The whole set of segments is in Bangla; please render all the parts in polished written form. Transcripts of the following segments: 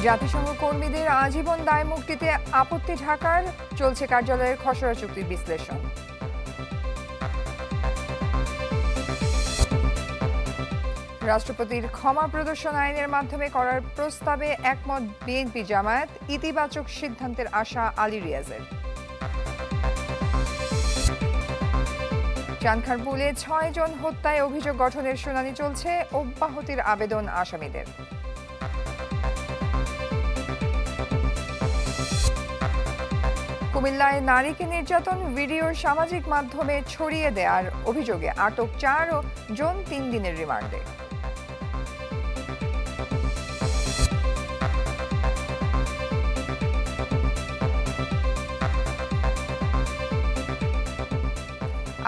জাতিসংঘ কর্মীদের আজীবন দায় মুক্তিতে আপত্তি ঢাকার, চলছে কার্যালয়ের খসড়া চুক্তির বিশ্লেষণ। রাষ্ট্রপতির ক্ষমা প্রদর্শন আইনের মাধ্যমে করার প্রস্তাবে একমত বিএনপি জামায়াত, ইতিবাচক সিদ্ধান্তের আশা আলী রিয়াজের। চানখারপুলে ৬ জন হত্যায় অভিযোগ গঠনের শুনানি চলছে, অব্যাহতির আবেদন আসামিদের। কুমিল্লায় নারীকে নির্যাতন ভিডিও সামাজিক মাধ্যমে ছড়িয়ে দেওয়ার অভিযোগে আটক ৪ জন ৩ দিনের রিমান্ডে।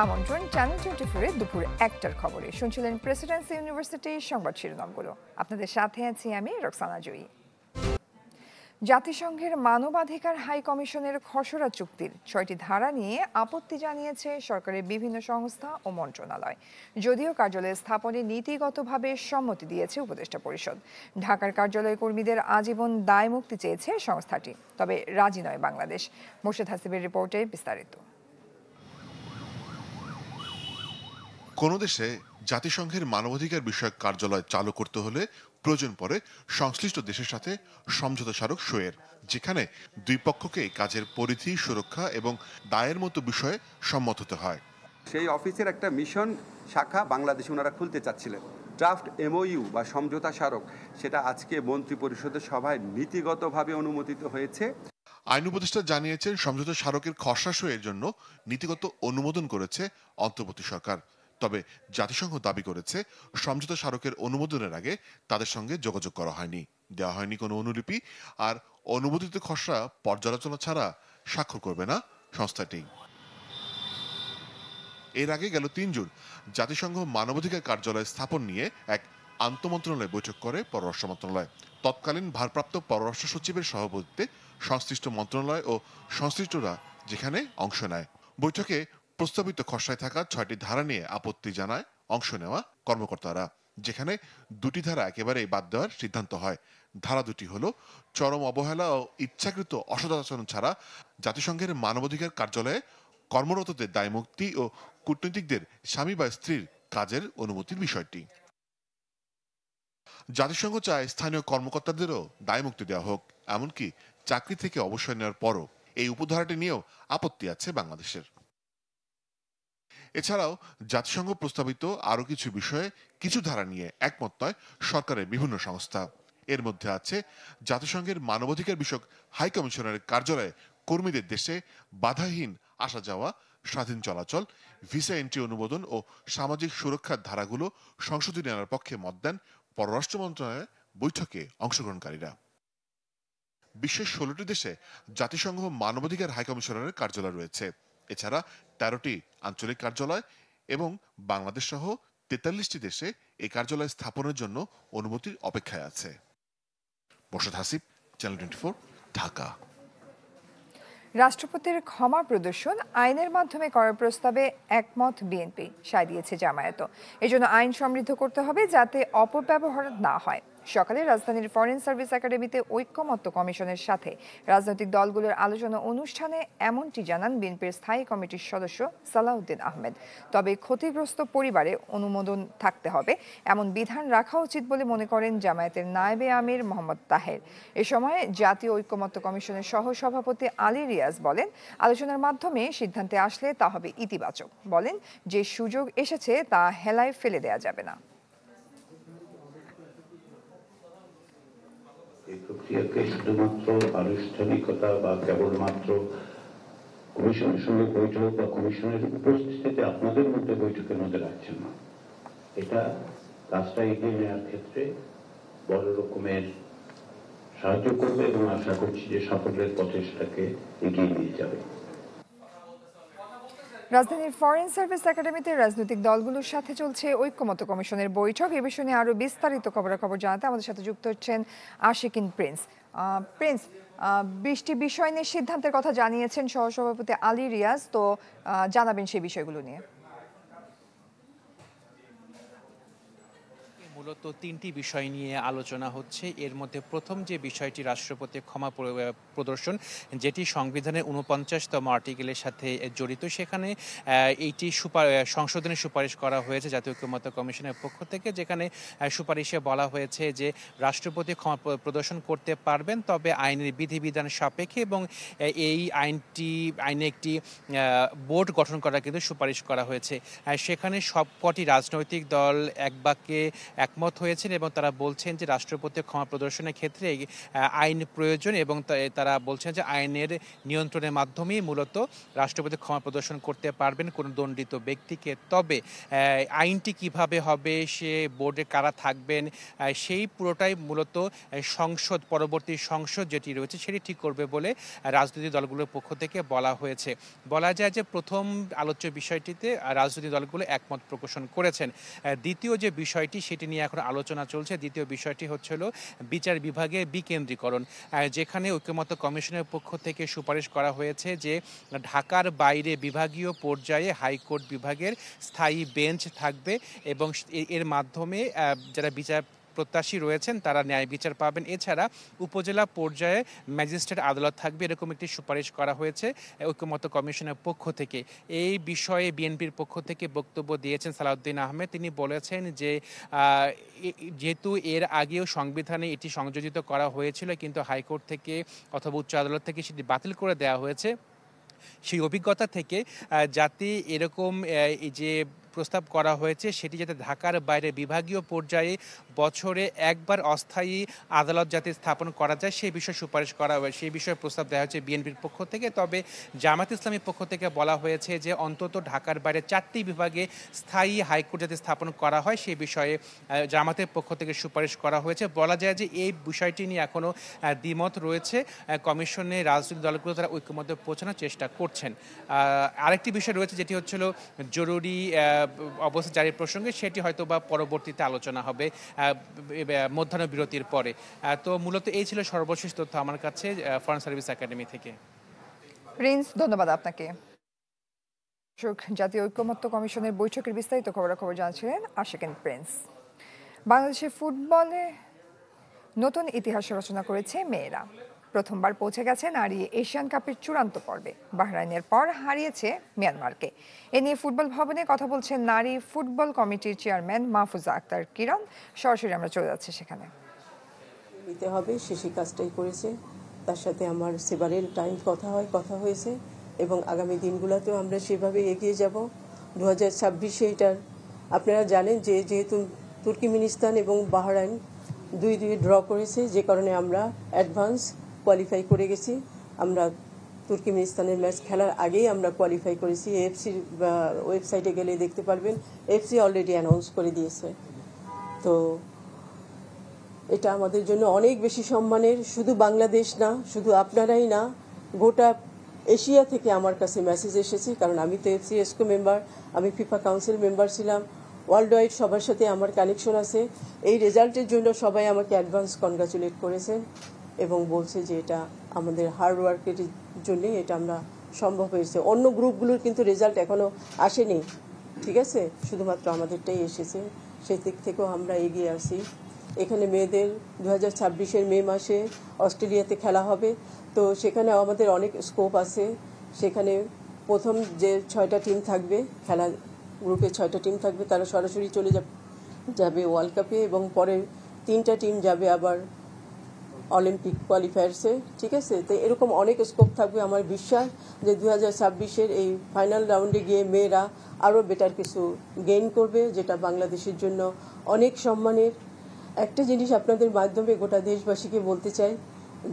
আমন্ত্রণ চ্যানেল 24 দুপুর ১টার খবরে। শুনছিলেন প্রেসিডেন্সি ইউনিভার্সিটির সংবাদ শিরোনামগুলো। আপনাদের সাথে আছি আমি রোকসানা জয়ী। জাতিসংঘের মানবাধিকার হাই কমিশনের খসড়া চুক্তির ৬টি ধারা নিয়ে আপত্তি জানিয়েছে সরকারের বিভিন্ন সংস্থা ও মন্ত্রণালয়। যদিও কার্যালয় স্থাপনে নীতিগতভাবে সম্মতি দিয়েছে উপদেষ্টা পরিষদ। ঢাকার কার্যালয় কর্মীদের আজীবন দায় মুক্তি চেয়েছে সংস্থাটি, তবে রাজি নয় বাংলাদেশ। মোর্শেদ হাসিবের রিপোর্টে বিস্তারিত। কোনো দেশে জাতিসংঘের মানবাধিকার বিষয়ক কার্যালয় চালু করতে হলে প্রয়োজন পড়ে সংশ্লিষ্ট দেশের সাথে সমঝোতা স্মারক সইয়ের, যেখানে দুই পক্ষকে কাজের পরিধি, সুরক্ষা এবং দায়ের মতো বিষয়ে সম্মত হতে হয়। সেই অফিসের একটা মিশন শাখা বাংলাদেশে ওনারা খুলতে চাচ্ছিলেন। ড্রাফট এমওইউ বা সমঝোতা স্মারক, সেটা আজকে মন্ত্রী পরিষদের সভায় নীতিগতভাবে অনুমোদিত হয়েছে। আইন উপদেষ্টা জানিয়েছেন, সমঝোতা স্মারকের খসড়া সইয়ের জন্য নীতিগত অনুমোদন করেছে অন্তর্বর্তী সরকার। তবে জাতিসংঘ দাবি করেছে, সমঝোতা স্মারকের অনুমোদনের আগে তাদের সঙ্গে যোগাযোগ করা হয়নি, দেওয়া হয়নি কোনো অনুলিপি, আর অনুমোদিত খসড়া পর্যালোচনা ছাড়া স্বাক্ষর করবে না সংস্থাটি। এর আগে গেল ৩ জুন জাতিসংঘ মানবাধিকার কার্যালয় স্থাপন নিয়ে এক আন্তঃমন্ত্রণালয় বৈঠক করে পররাষ্ট্র মন্ত্রণালয়। তৎকালীন ভারপ্রাপ্ত পররাষ্ট্র সচিবের সভাপতিত্বে সংশ্লিষ্ট মন্ত্রণালয় ও সংশ্লিষ্টরা যেখানে অংশ নেয়। বৈঠকে প্রস্তাবিত খসড়ায় থাকা ৬টি ধারা নিয়ে আপত্তি জানায় অংশ নেওয়া কর্মকর্তারা, যেখানে ২টি ধারা একেবারেই বাদ দেওয়ার সিদ্ধান্ত হয়। ধারা ২টি হলো, চরম অবহেলা ও ইচ্ছাকৃত অসদাচরণ ছাড়া জাতিসংঘের মানবাধিকার কার্যালয়ে কর্মরতদের দায়মুক্তি ও কূটনীতিকদের স্বামী বা স্ত্রীর কাজের অনুমতির বিষয়টি। জাতিসংঘ চায় স্থানীয় কর্মকর্তাদেরও দায়মুক্তি দেওয়া হোক, এমনকি চাকরি থেকে অবসর নেওয়ার পরও। এই উপধারাটি নিয়েও আপত্তি আছে বাংলাদেশের। এছাড়াও জাতিসংঘ প্রস্তাবিত আরও কিছু বিষয়ে কিছু ধারা নিয়ে একমত নয় সরকারের বিভিন্ন সংস্থা। এর মধ্যে আছে জাতিসংঘের মানবাধিকার বিষয়ক হাই কমিশনারের কার্যালয়ে কর্মীদের দেশে বাধাহীন আসা যাওয়া, স্বাধীন চলাচল, ভিসা এন্ট্রি অনুমোদন ও সামাজিক সুরক্ষার ধারাগুলো সংশোধনী আনার পক্ষে মত দেন পররাষ্ট্র মন্ত্রণালয়ের বৈঠকে অংশগ্রহণকারীরা। বিশ্বের 16টি দেশে জাতিসংঘ মানবাধিকার হাই কমিশনারের কার্যালয় রয়েছে। এছাড়া 13টি আঞ্চলিক কার্যালয় এবং বাংলাদেশ সহ 43টি দেশে এই কার্যালয় স্থাপনের জন্য অনুমতির অপেক্ষায় আছে। মোর্শেদ হাসিব, চ্যানেল 24, ঢাকা। রাষ্ট্রপতির ক্ষমা প্রদর্শন আইনের মাধ্যমে করার প্রস্তাবে একমত বিএনপি, সায় দিয়েছে জামায়াতও। এজন্য আইন সমৃদ্ধ করতে হবে যাতে অপব্যবহার না হয়। সকালে রাজধানীর ফরেন সার্ভিস একাডেমিতে ঐক্যমত্য কমিশনের সাথে রাজনৈতিক দলগুলোর আলোচনা অনুষ্ঠানে এমনটি জানান বিএনপির স্থায়ী কমিটির সদস্য সালাউদ্দিন আহমেদ। তবে ক্ষতিগ্রস্ত পরিবারে অনুমোদন থাকতে হবে এমন বিধান রাখা উচিত বলে মনে করেন জামায়াতের নায়েবে আমির মোহাম্মদ তাহের। এ সময় জাতীয় ঐক্যমত্য কমিশনের সহসভাপতি আলী রিয়াজ বলেন, আলোচনার মাধ্যমে সিদ্ধান্তে আসলে তা হবে ইতিবাচক। বলেন, যে সুযোগ এসেছে তা হেলায় ফেলে দেয়া যাবে না। এই প্রক্রিয়াকে শুধুমাত্র আনুষ্ঠানিকতা বা কেবলমাত্র কমিশনের সঙ্গে বৈঠক বা কমিশনের উপস্থিতিতে আপনাদের মধ্যে বৈঠকের মধ্যে রাখছেন না, এটা কাজটা এগিয়ে নেওয়ার ক্ষেত্রে বড় রকমের সাহায্য করবে এবং আশা করছি যে সাফল্যের পথে সেটাকে এগিয়ে নিয়ে যাবে। রাজধানীর ফরেন সার্ভিস একাডেমিতে রাজনৈতিক দলগুলোর সাথে চলছে ঐক্যমত্য কমিশনের বৈঠক। এ বিষয়ে নিয়ে আরো বিস্তারিত খবরাখবর জানাতে আমাদের সাথে যুক্ত হচ্ছেন আশিকিন প্রিন্স। প্রিন্স, 20টি বিষয় নিয়ে সিদ্ধান্তের কথা জানিয়েছেন সহসভাপতি আলী রিয়াজ, তো জানাবেন সেই বিষয়গুলো নিয়ে। মূলত তিনটি বিষয় নিয়ে আলোচনা হচ্ছে। এর মধ্যে প্রথম যে বিষয়টি রাষ্ট্রপতি ক্ষমা প্রদর্শন, যেটি সংবিধানের ৪৯তম আর্টিকেলের সাথে জড়িত, সেখানে এইটি সংশোধনের সুপারিশ করা হয়েছে জাতীয় ঐকমত্য কমিশনের পক্ষ থেকে, যেখানে সুপারিশে বলা হয়েছে যে রাষ্ট্রপতি ক্ষমা প্রদর্শন করতে পারবেন, তবে আইনের বিধিবিধান সাপেক্ষে, এবং এই আইনে একটি বোর্ড গঠন করা কিন্তু সুপারিশ করা হয়েছে। সেখানে সবকটি রাজনৈতিক দল এক বাক্যে একমত হয়েছেন এবং তারা বলছেন যে রাষ্ট্রপতি ক্ষমা প্রদর্শনের ক্ষেত্রে আইন প্রয়োজন, এবং তারা বলছেন যে আইনের নিয়ন্ত্রণের মাধ্যমেই মূলত রাষ্ট্রপতি ক্ষমা প্রদর্শন করতে পারবেন কোনো দণ্ডিত ব্যক্তিকে। তবে আইনটি কিভাবে হবে, সে বোর্ডে কারা থাকবেন, সেই পুরোটাই মূলত পরবর্তী সংসদ যেটি রয়েছে সেটি ঠিক করবে বলে রাজনৈতিক দলগুলোর পক্ষ থেকে বলা হয়েছে। বলা যায় যে প্রথম আলোচ্য বিষয়টিতে রাজনৈতিক দলগুলো একমত প্রকাশ করেছেন। দ্বিতীয় যে বিষয়টি সেটি নিয়ে এখন আলোচনা চলছে। দ্বিতীয় বিষয়টি হচ্ছিল বিচার বিভাগের বিকেন্দ্রীকরণ, যেখানে ঐকমত্য কমিশনের পক্ষ থেকে সুপারিশ করা হয়েছে যে ঢাকার বাইরে বিভাগীয় পর্যায়ে হাইকোর্ট বিভাগের স্থায়ী বেঞ্চ থাকবে এবং এর মাধ্যমে যারা বিচার প্রত্যাশী রয়েছেন তারা ন্যায় বিচার পাবেন। এছাড়া উপজেলা পর্যায়ে ম্যাজিস্ট্রেট আদালত থাকবে, এরকম একটি সুপারিশ করা হয়েছে ঐকমত্য কমিশনের পক্ষ থেকে। এই বিষয়ে বিএনপির পক্ষ থেকে বক্তব্য দিয়েছেন সালাউদ্দিন আহমেদ। তিনি বলেছেন যে যেহেতু এর আগেও সংবিধানে এটি সংযোজিত করা হয়েছিল, কিন্তু হাইকোর্ট থেকে অথবা উচ্চ আদালত থেকে সেটি বাতিল করে দেওয়া হয়েছে, সেই অভিজ্ঞতা থেকে যাতে এরকম এই যে প্রস্তাব করা হয়েছে সেটি যাতে ঢাকার বাইরে বিভাগীয় পর্যায়ে বছরে একবার অস্থায়ী আদালত যাতে স্থাপন করা যায় সেই বিষয়ে সুপারিশ করা হয়, সেই বিষয়ে প্রস্তাব দেওয়া হয়েছে বিএনপির পক্ষ থেকে। তবে জামায়াত ইসলামীর পক্ষ থেকে বলা হয়েছে যে অন্তত ঢাকার বাইরে 4টি বিভাগে স্থায়ী হাইকোর্ট যাতে স্থাপন করা হয় সেই বিষয়ে জামায়াতের পক্ষ থেকে সুপারিশ করা হয়েছে। বলা যায় যে এই বিষয়টি নিয়ে এখনও দ্বিমত রয়েছে। কমিশনে রাজনৈতিক দলগুলো তারা ঐক্যমত্যে পৌঁছানোর চেষ্টা করছেন। আরেকটি বিষয় রয়েছে যেটি হচ্ছিল জরুরি অবস্থা জারির প্রসঙ্গে, সেটি হয়তো বা পরবর্তীতে আলোচনা হবে মধ্যাহ্ন বিরতির পরে। তো মূলত এই ছিল সর্বশেষ তথ্য আমার কাছে ফরেন সার্ভিস একাডেমি থেকে। প্রিন্স, ধন্যবাদ আপনাকে। জাতীয় ঐকমত্য কমিশনের বৈঠকের বিস্তারিত খবরাখবর জানাচ্ছিলেন আশিকিন প্রিন্স। বাংলাদেশের ফুটবলে নতুন ইতিহাস রচনা করেছে মেয়েরা। প্রথমবার পৌঁছে গেছে নারী এশিয়ান কাপের চূড়ান্ত পর্বে, বাহরাইনের পর হারিয়েছে মিয়ানমারকে। এ নিয়ে ফুটবল ভবনে কথা বলছেন নারী ফুটবল কমিটির চেয়ারম্যান মাহফুজা আক্তার কিরণ। সরাসরি আমরা চলে যাচ্ছি সেখানে। নিতে হবে সে কাজটাই করেছে। তার সাথে আমার সেবারেল টাইম কথা হয়েছে এবং আগামী দিনগুলোতেও আমরা সেভাবে এগিয়ে যাব। 2026-এ এটার আপনারা জানেন যে যেহেতু তুর্কিমিনিস্তান এবং বাহরাইন 2-2 ড্র করেছে, যে কারণে আমরা অ্যাডভান্স কোয়ালিফাই করে গেছি। আমরা তুর্কিমিনিস্তানের ম্যাচ খেলার আগেই আমরা কোয়ালিফাই করেছি। এএফসির ওয়েবসাইটে গেলে দেখতে পারবেন, এএফসি অলরেডি অ্যানাউন্স করে দিয়েছে। তো এটা আমাদের জন্য অনেক বেশি সম্মানের। শুধু বাংলাদেশ না, শুধু আপনারাই না, গোটা এশিয়া থেকে আমার কাছে মেসেজ এসেছে, কারণ আমি তো এফসি এসকো মেম্বার, আমি ফিফা কাউন্সিল মেম্বার ছিলাম, ওয়ার্ল্ড ওয়াইড সবার সাথে আমার কানেকশন আছে। এই রেজাল্টের জন্য সবাই আমাকে অ্যাডভান্স কনগ্রাচুলেট করেছেন এবং বলছে যে এটা আমাদের হার্ড ওয়ার্কের জন্যই এটা আমরা সম্ভব হয়েছে। অন্য গ্রুপগুলোর কিন্তু রেজাল্ট এখনও আসেনি, ঠিক আছে, শুধুমাত্র আমাদেরটাই এসেছে। সেই দিক থেকেও আমরা এগিয়ে আসি। এখানে মেয়েদের 2026-এর মে মাসে অস্ট্রেলিয়াতে খেলা হবে, তো সেখানে আমাদের অনেক স্কোপ আছে। সেখানে প্রথম যে 6টা টিম থাকবে, খেলা গ্রুপে 6টা টিম থাকবে, তারা সরাসরি চলে যাবে ওয়ার্ল্ড কাপে, এবং পরে 3টা টিম যাবে আবার অলিম্পিক কোয়ালিফায়ার্সে, ঠিক আছে। তো এরকম অনেক স্কোপ থাকবে। আমার বিশ্বাস যে 2026-এর এই ফাইনাল রাউন্ডে গিয়ে মেয়েরা আরও বেটার কিছু গেইন করবে, যেটা বাংলাদেশের জন্য অনেক সম্মানের। একটা জিনিস আপনাদের মাধ্যমে গোটা দেশবাসীকে বলতে চাই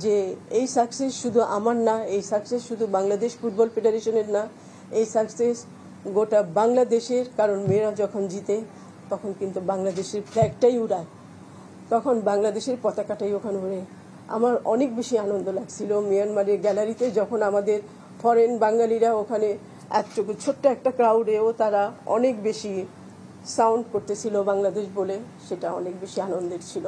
যে এই সাকসেস শুধু আমার না, এই সাকসেস শুধু বাংলাদেশ ফুটবল ফেডারেশনের না, এই সাকসেস গোটা বাংলাদেশের। কারণ মেয়েরা যখন জিতে তখন কিন্তু বাংলাদেশের ফ্ল্যাগটাই উড়ায়, তখন বাংলাদেশের পতাকাটাই ওখানে ওড়ে। আমার অনেক বেশি আনন্দ লাগছিল মিয়ানমারের গ্যালারিতে যখন আমাদের ফরেন বাঙালিরা ওখানে এতটুকু ছোট্ট একটা ক্রাউডেও তারা অনেক বেশি সাউন্ড করতেছিল বাংলাদেশ বলে, সেটা অনেক বেশি আনন্দের ছিল।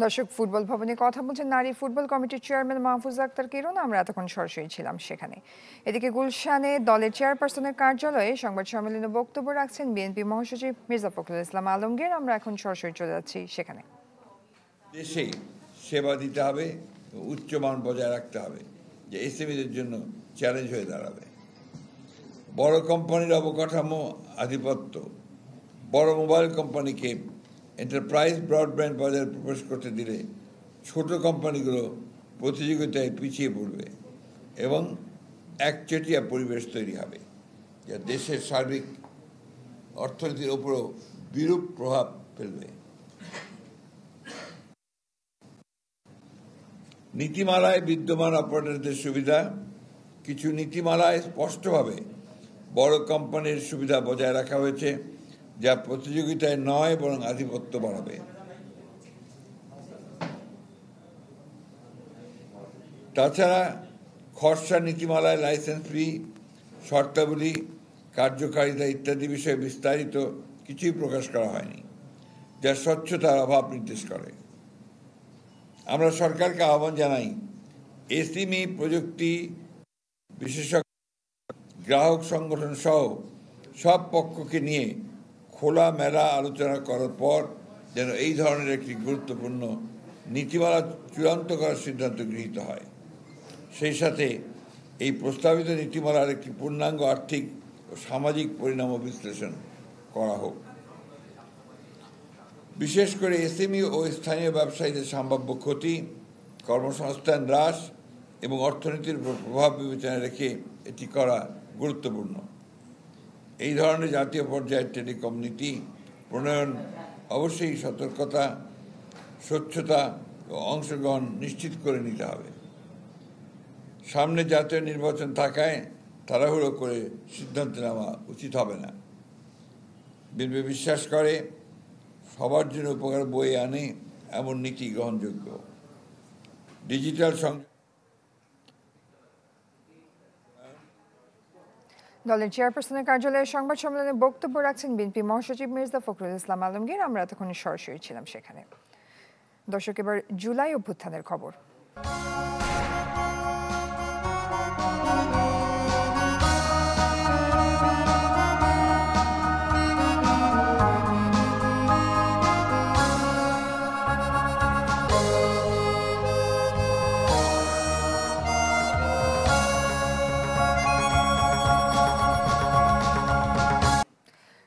দর্শক, ফুটবল ভবনে কথা বলছেন নারী ফুটবল কমিটির চেয়ারম্যান মাহফুজা আক্তার কিরণ। আমরা এতক্ষণ সরাসরি ছিলাম সেখানে। এদিকে গুলশানে দলের চেয়ারপারসনের কার্যালয়ে সংবাদ সম্মেলনে বক্তব্য রাখছেন বিএনপি মহাসচিব মির্জা ফখরুল ইসলাম আলমগীর। আমরা এখন সরাসরি চলে যাচ্ছি সেখানে। দেশে সেবা দিতে হবে, উচ্চমান বজায় রাখতে হবে, যে এসএমইদের জন্য চ্যালেঞ্জ হয়ে দাঁড়াবে। বড় কোম্পানির অবকাঠামো আধিপত্য বড় মোবাইল কোম্পানিকে এন্টারপ্রাইজ ব্রডব্যান্ড বাজারে প্রবেশ করতে দিলে ছোট কোম্পানিগুলো প্রতিযোগিতায় পিছিয়ে পড়বে এবং একচেটিয়া পরিবেশ তৈরি হবে, যা দেশের সার্বিক অর্থনীতির উপরও বিরূপ প্রভাব ফেলবে। নীতিমালায় বিদ্যমান অপারেটরদের সুবিধা, কিছু নীতিমালায় স্পষ্টভাবে বড় কোম্পানির সুবিধা বজায় রাখা হয়েছে, যা প্রতিযোগিতায় নয় বরং আধিপত্য বাড়াবে। তাছাড়া খসড়া নীতিমালায় লাইসেন্স ফি, শর্তাবলী, কার্যকারিতা ইত্যাদি বিষয়ে বিস্তারিত কিছুই প্রকাশ করা হয়নি, যা স্বচ্ছতার অভাব নির্দেশ করে। আমরা সরকারকে আহ্বান জানাই, এসএমই প্রযুক্তি বিশেষজ্ঞ, গ্রাহক সংগঠন সহ সব পক্ষকে নিয়ে খোলামেলা আলোচনা করার পর যেন এই ধরনের একটি গুরুত্বপূর্ণ নীতিমালা চূড়ান্ত করার সিদ্ধান্ত গৃহীত হয়। সেই সাথে এই প্রস্তাবিত নীতিমালার একটি পূর্ণাঙ্গ আর্থিক ও সামাজিক পরিণাম বিশ্লেষণ করা হোক। বিশেষ করে এসএমই ও স্থানীয় ব্যবসায়ীদের সম্ভাব্য ক্ষতি, কর্মসংস্থান হ্রাস এবং অর্থনীতির উপর প্রভাব বিবেচনায় রেখে এটি করা গুরুত্বপূর্ণ। এই ধরনের জাতীয় পর্যায়ের টেলিকম নীতি প্রণয়ন অবশ্যই সতর্কতা, স্বচ্ছতা ও অংশগ্রহণ নিশ্চিত করে নিতে হবে। সামনে জাতীয় নির্বাচন থাকায় তাড়াহুড়ো করে সিদ্ধান্ত নেওয়া উচিত হবে না। বিএনপি বিশ্বাস করে সবার জন্য উপকার বয়ে আনে এমন নীতি গ্রহণযোগ্য। ডিজিটাল দলের চেয়ারপারসনের কার্যালয়ে সংবাদ সম্মেলনে বক্তব্য রাখছেন বিএনপি মহাসচিব মির্জা ফখরুল ইসলাম আলমগীর। আমরা এতক্ষণ সরাসরি ছিলাম সেখানে। দর্শক, এবার জুলাই অভ্যুত্থানের খবর।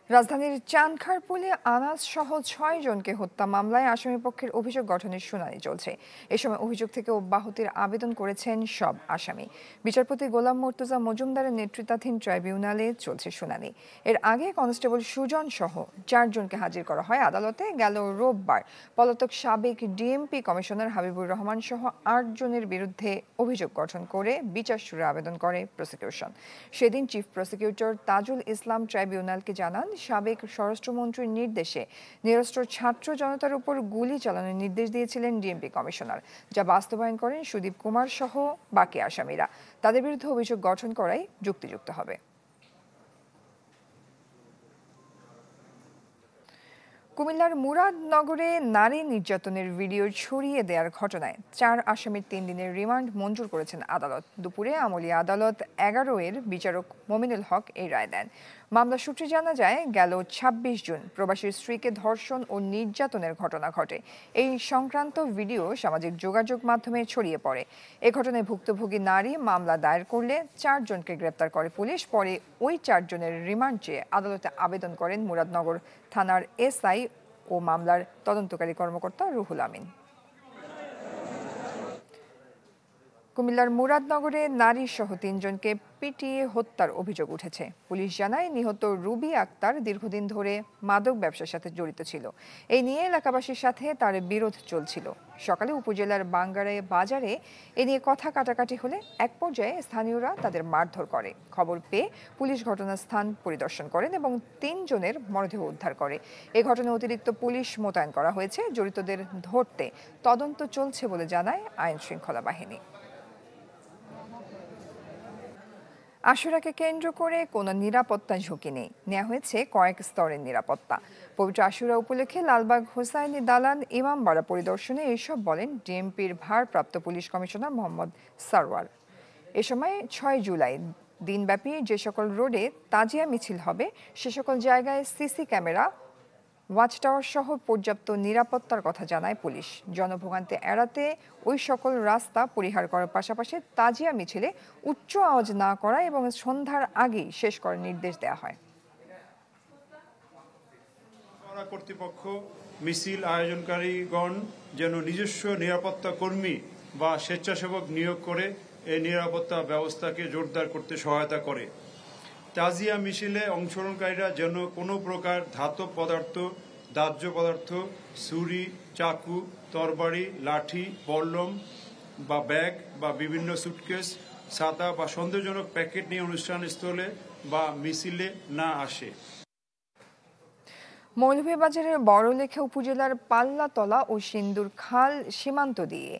রাজধানীর চানখারপুলে আনাজ সহ 6 জনকে হত্যা মামলায় আসামিপক্ষের অভিযোগ গঠনের শুনানি চলছে। এ সময় অভিযোগ থেকে অব্যাহতির আবেদন করেছেন সব আসামি। বিচারপতি গোলাম মর্তুজা মজুমদারের নেতৃত্বাধীন ট্রাইব্যুনালে চলছে শুনানি। এর আগে কনস্টেবল সুজন সহ 4 জনকে হাজির করা হয় আদালতে। গেল রোববার পলাতক সাবেক ডিএমপি কমিশনার হাবিবুর রহমান সহ 8 জনের বিরুদ্ধে অভিযোগ গঠন করে বিচার শুরুর আবেদন করে প্রসিকিউশন। সেদিন চিফ প্রসিকিউটর তাজুল ইসলাম ট্রাইব্যুনালকে জানান, সাবেক স্বরাষ্ট্রমন্ত্রীর নির্দেশে নিরস্ত্র ছাত্র জনতার উপর গুলি চালানোর নির্দেশ দিয়েছিলেন ডিএমপি কমিশনার, যা বাস্তবায়ন করেন সুদীপ কুমার সহ বাকি আসামিরা। তাদের বিরুদ্ধে অভিযোগ গঠন করাই যুক্তিযুক্ত হবে। কুমিল্লার মুরাদনগরে নারী নির্যাতনের ভিডিও ছড়িয়ে দেওয়ার ঘটনায় 4 আসামির 3 দিনের রিমান্ড মঞ্জুর করেছেন আদালত। দুপুরে আমলি আদালত 11 এর বিচারক মমিনুল হক এই রায় দেন। মামলা সূত্রে জানা যায়, গেল 26 জুন প্রবাসীর স্ত্রীকে ধর্ষণ ও নির্যাতনের ঘটনা ঘটে। এই সংক্রান্ত ভিডিও সামাজিক যোগাযোগ মাধ্যমে ছড়িয়ে পড়ে। এ ঘটনায় ভুক্তভোগী নারী মামলা দায়ের করলে 4 জনকে গ্রেপ্তার করে পুলিশ। পরে ওই 4 জনের রিমান্ড চেয়ে আদালতে আবেদন করেন মুরাদনগর থানার এসআই ও মামলার তদন্তকারী কর্মকর্তা রুহুল আমিন। কুমিল্লার মুরাদনগরে নারী সহ 3 জনকে পিটিয়ে হত্যার অভিযোগ উঠেছে। পুলিশ জানায়, নিহত রুবি আক্তার দীর্ঘদিন ধরে মাদক ব্যবসার সাথে জড়িত ছিল। এই নিয়ে এলাকাবাসীর সাথে তার বিরোধ চলছিল। সকালে উপজেলার বাঙ্গারে বাজারে এ নিয়ে কথা কাটাকাটি হলে এক পর্যায়ে স্থানীয়রা তাদের মারধর করে। খবর পেয়ে পুলিশ ঘটনাস্থান পরিদর্শন করেন এবং 3 জনের মরদেহ উদ্ধার করে। এ ঘটনায় অতিরিক্ত পুলিশ মোতায়েন করা হয়েছে। জড়িতদের ধরতে তদন্ত চলছে বলে জানায় আইন শৃঙ্খলা বাহিনী। আশুরাকে কেন্দ্র করে কোনো নিরাপত্তা ঝুঁকি নেই, নেওয়া হয়েছে কয়েক স্তরের নিরাপত্তা। পবিত্র আশুরা উপলক্ষে লালবাগ হোসাইনি দালান ইমামবাড়া পরিদর্শনে এসব বলেন ডিএমপির ভারপ্রাপ্ত পুলিশ কমিশনার মোহাম্মদ সারওয়ার। এ সময় 6 জুলাই দিনব্যাপী যে সকল রোডে তাজিয়া মিছিল হবে সে সকল জায়গায় সিসি ক্যামেরা, ওয়াচ টাওয়ার সহ পর্যাপ্ত নিরাপত্তার কথা জানায় পুলিশ। জনভোগান্তি এড়াতে ওই সকল রাস্তা পরিহার করার পাশাপাশি তাজিয়া মিছিলে উচ্চ আওয়াজ না করা এবং সন্ধ্যার আগেই শেষ করার নির্দেশ দেওয়া হয়। কর্তৃপক্ষ মিছিল আয়োজনকারীগণ যেন নিজস্ব নিরাপত্তা কর্মী বা স্বেচ্ছাসেবক নিয়োগ করে এই নিরাপত্তা ব্যবস্থাকে জোরদার করতে সহায়তা করে। তাজিয়া মিছিলে অংশগ্রহণকারীরা যেন কোনো প্রকার ধাতব পদার্থ, দাহ্য পদার্থ, ছুরি, চাকু, তরবারি, লাঠি, বল্লম বা ব্যাগ বা বিভিন্ন সুটকেস, ছাতা বা সন্দেহজনক প্যাকেট নিয়ে অনুষ্ঠানস্থলে বা মিছিলে না আসে। মৌলভীবাজারের বড়লেখা উপজেলার পাল্লাতলা ও সিন্দুর খাল সীমান্ত দিয়ে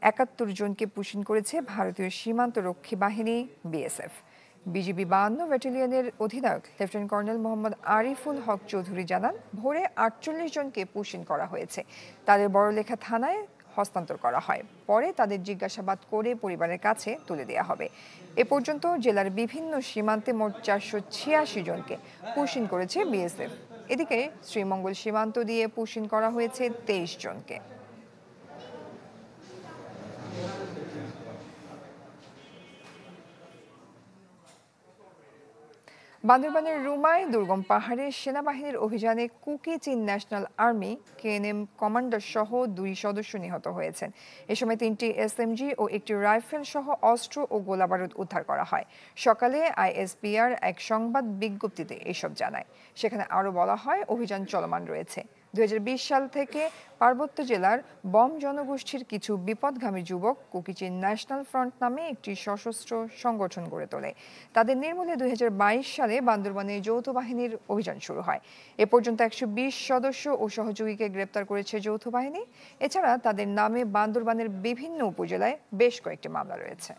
৭১ জনকে পুশিন করেছে ভারতীয় সীমান্ত রক্ষী বাহিনী বিএসএফ। বিজিবি 52 ব্যাটালিয়নের অধিনায়ক লেফটেন্যান্ট কর্নেল মোহাম্মদ আরিফুল হক চৌধুরী জানান, ভোরে ৪৮ জনকে পুশিন করা হয়েছে। তাদের বড়লেখা থানায় হস্তান্তর করা হয়। পরে তাদের জিজ্ঞাসাবাদ করে পরিবারের কাছে তুলে দেওয়া হবে। এ পর্যন্ত জেলার বিভিন্ন সীমান্তে মোট ৪৮৬ জনকে পুশিন করেছে বিএসএফ। এদিকে শ্রীমঙ্গল সীমান্ত দিয়ে পুশিন করা হয়েছে ২৩ জনকে। বান্দরবানের রুমায় দুর্গম পাহাড়ে সেনাবাহিনীর অভিযানে কুকি চীন ন্যাশনাল আর্মি কেএনএম কমান্ডার সহ ২ সদস্য নিহত হয়েছেন। এ সময় ৩টি এসএমজি ও একটি রাইফেল সহ অস্ত্র ও গোলাবারুদ উদ্ধার করা হয়। সকালে আইএসপিআর এক সংবাদ বিজ্ঞপ্তিতে এসব জানায়। সেখানে আরও বলা হয়, অভিযান চলমান রয়েছে। ২০২০ সাল থেকে পার্বত্য জেলার বম জনগোষ্ঠীর কিছু বিপদগামী যুবক কুকি চীন ন্যাশনাল ফ্রন্ট নামে একটি সশস্ত্র সংগঠন গড়ে তোলে। তাদের নির্মূলে ২০২২ সালে বান্দরবানে যৌথ বাহিনীর অভিযান শুরু হয়। এ পর্যন্ত ১২০ সদস্য ও সহযোগীকে গ্রেপ্তার করেছে যৌথ বাহিনী। এছাড়া তাদের নামে বান্দরবানের বিভিন্ন উপজেলায় বেশ কয়েকটি মামলা রয়েছে।